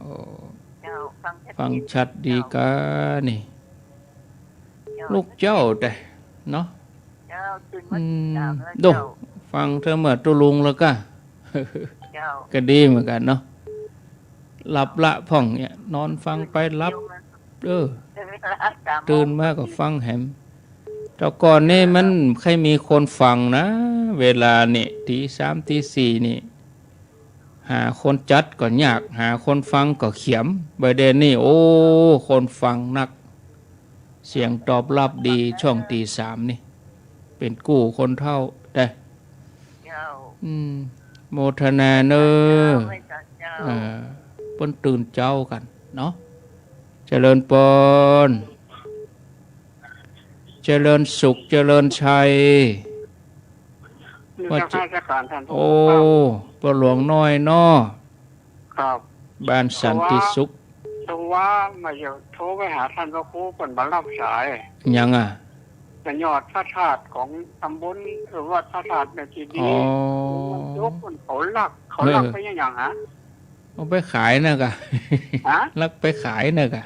โอ้ เจ้าฟังชัดดีกานี่ ลูกเจ้าแต่เนาะ เจ้าตื่นมาเจ้า ดูฟังเธอเมื่อตุลุงแล้วก็ เจ้า ก็ดีเหมือนกันเนาะหลับละพ่องเนี่ยนอนฟังไปหลับตื่นมาก็ฟังแหมแต่ก่อนนี่มันใครมีคนฟังนะเวลานี่ตี3ตี4นี่หาคนจัดก็ยากหาคนฟังก็เขียมเบอร์เดนนี่โอ้คนฟังนักเสียงตอบรับดีช่องตี3นี่เป็นกู้คนเท่าแต่โมทนาเนอเปิ้นตื่นเจ้ากันเนาะเจริญปนเจริญสุขเจริญชัยว่าจะโอ้ปหลวงน้อยเนาะ ครับ บ้านสันติสุข ตรงว่ามาอยู่โทรไปหาท่านพระครูก่อนมารับสาย ยัง จะยอดพระธาตุของตำบลหรือว่าพระธาตุแม่จีดีมันยกคนเขาลักไปอย่างฮะเอาไปขายนะกะลักไปขายนะกะ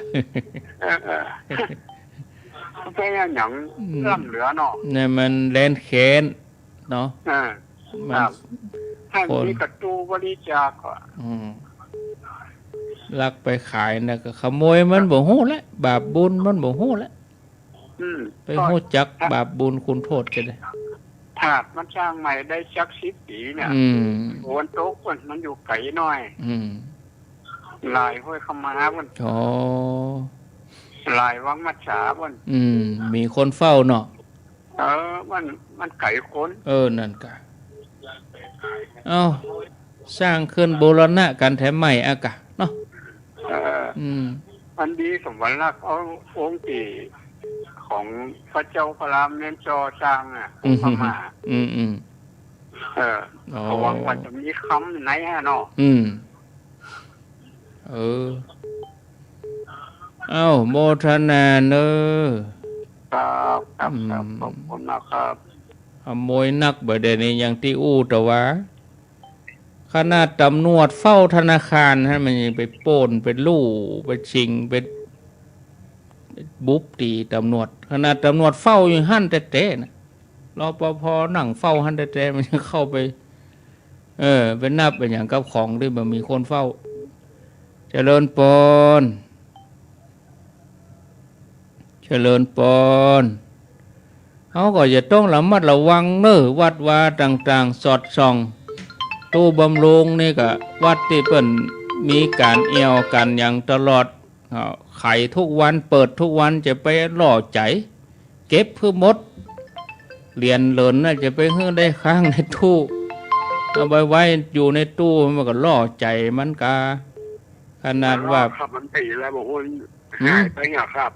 ไปอย่างล่ำเหลือเนาะเนี่ยมันแลนแค้นเนาะมันถ้ามีกระตูบริจาคก็ลักไปขายนะก็ขโมยมันบ่ฮู้แล้วบาปบุญมันบ่ฮู้แล้วไปฮู้จักบาปบุญคุณโทษกันเลยถาดมันสร้างใหม่ได้จัก10 ปีเนี่ยโอนโต๊ะมันอยู่ไกลหน่อยลายห้วยขมามันลายวังมัจฉามันมีคนเฝ้าเนาะมันไก่คนนั่นกะสร้างขึ้นโบราณะกันแถมใหม่อากะเนาะอันดีสมบัติรักเอาองค์ตีของพระเจ้าพระรามเน้นจอสร้างพม่าเขาหวังว่าจะมีคำไหนฮะเนาะโมทนาเนอครับขอบคุณมากครับขโมยนักบ่ได้นี่อย่างที่อู้แต่ว่าขนาดตำรวจเฝ้าธนาคารฮะมันยังไปโป้นไปลู่ไปชิงไปบุบตีตำรวจขนาดตำรวจเฝ้าอยู่หั่นแต่ๆนะรปภ.นั่งเฝ้าหั่นแต่ๆมันจะเข้าไปไปนับเป็นอย่างกับของที่มันมีคนเฝ้าเจริญปนเขาก็จะต้องระมัดระวังวัดวาต่างๆสอดส่องตู้บำรุงนี่ก็วัดที่เปิ้นมีการเอี่ยวกันอย่างตลอดไขทุกวันเปิดทุกวันจะไปล่อใจเก็บเพื่อมดเหรียญเหรินน่ะจะไปเฮือได้ค้างในตู้เอาไปไว้อยู่ในตู้มันก็ล่อใจมันกาขนาดว่าครับมันตีแล้วบอกว่าหายไปเนี่ยครับ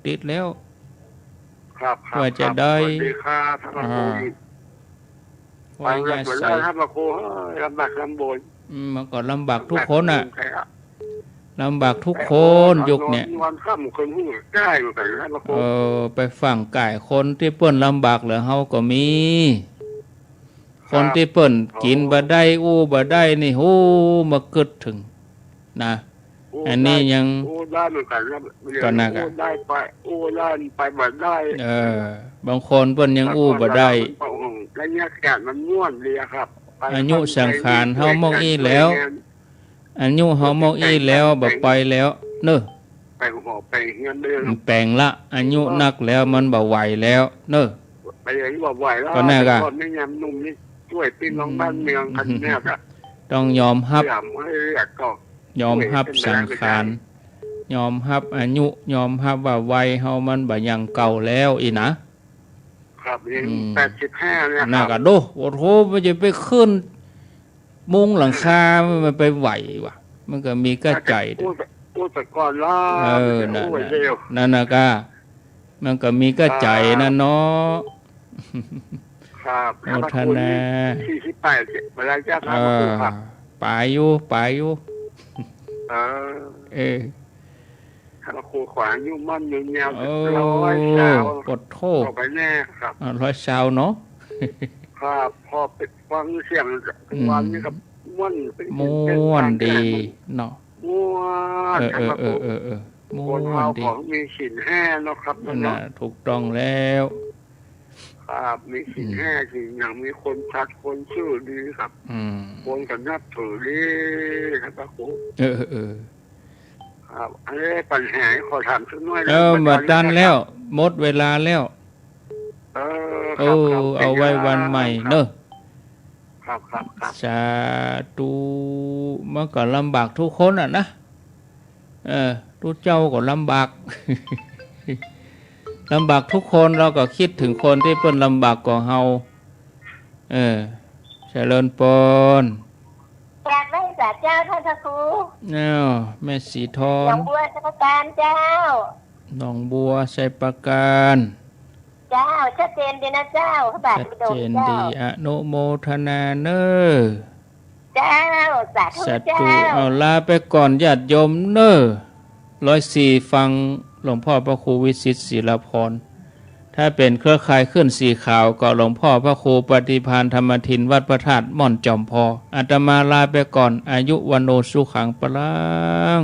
ติดแล้วครับว่าจะได้ดีค่ะท่านครูไปเลยท่านครูลำบากลำบนมันก็ลำบากทุกคนลำบากทุกคนยุคเนี่ยวันค่ำคนหูใกล้เหมือนกันท่านครูไปฝั่งก่ายคนที่เปิ้นลำบากเหลือเฮาก็มีคนที่เปิ้นกินบ่ได้อู้บ่ได้นี่โหมาเกิดถึงนะอันนี้ยังได้เหมือนกันก็น่าก็ได้ไปได้ไปบ่ได้บางคนเพิ่นยังอู้บ่ได้แล้วเนี่ยแก่มันม่วนดีครับอายุสังขารเฮามองอีแล้วอายุเฮามองอีแล้วบ่ไปแล้วไปเงินเดือนแปลงละอายุนักแล้วมันบ่ไหวแล้วไปอย่างนี้บ่ไหวแล้วก็น่าก็ไม่ยามนุ่มนี่ช่วยพี่น้องบ้านเมืองกันเนี่ยก็ต้องยอมรับยอมรับสังขารยอมรับอายุยอมรับว่าวัยเฮามันบ่ยังเก่าแล้วอีนะครับ85เนี่ยน่าก็โอ้โหมันจะไปขึ้นมุงหลังคามันไปไหววะมันก็มีกระใจพูดแต่ก่อนล่ะนั่นน่ะก็มันก็มีกระใจนั่นเนาะครับโมทนา48เวลาจะทำครับไปอยู่ถ้าครูขวางยุ่งมั่นยุ่งยาว100 ชาวกดโทษไปแน่ครับ100 ชาวเนาะครับพอไปฟังเสียงวันนี้ครับม่วนดีเนาะม่วนม่วนดีของมีศีล5เนาะครับน่ะถูกต้องแล้วครับมีศีล5สิ่งอย่างมีคนชัดคนชื่อดีครับคนกันนับถือดีครับครูครับอันนี้ปัญหาขอถามสักหน่อยมาดันแล้วหมดเวลาแล้วเอาไว้วันใหม่ครับสาธุมันก็ลำบากทุกคนนะทุกเจ้าก็ลำบากลำบากทุกคนเราก็คิดถึงคนที่เพิ่นลำบากกว่าเฮาเจริญปนจากแม่สาเจ้าท่านพระครูแม่สีทองหนองบัวชัยประการเจ้าหนองบัวชัยประการเจ้าชัดเจนดีนะเจ้าพระบาทชัดเจนดีอนุโมทนาเจ้าสาธุเจ้าเอาลาไปก่อนญาติโยม104ฟังหลวงพ่อพระครูวิสิตศิลาภรณ์ ถ้าเป็นเครือข่ายขึ้นสีขาวก็หลวงพ่อพระครูปฏิภาณธรรมทินวัดพระธาตุม่อนจอมพออาตมาลาไปก่อนอายุวันโนสุขังปลัง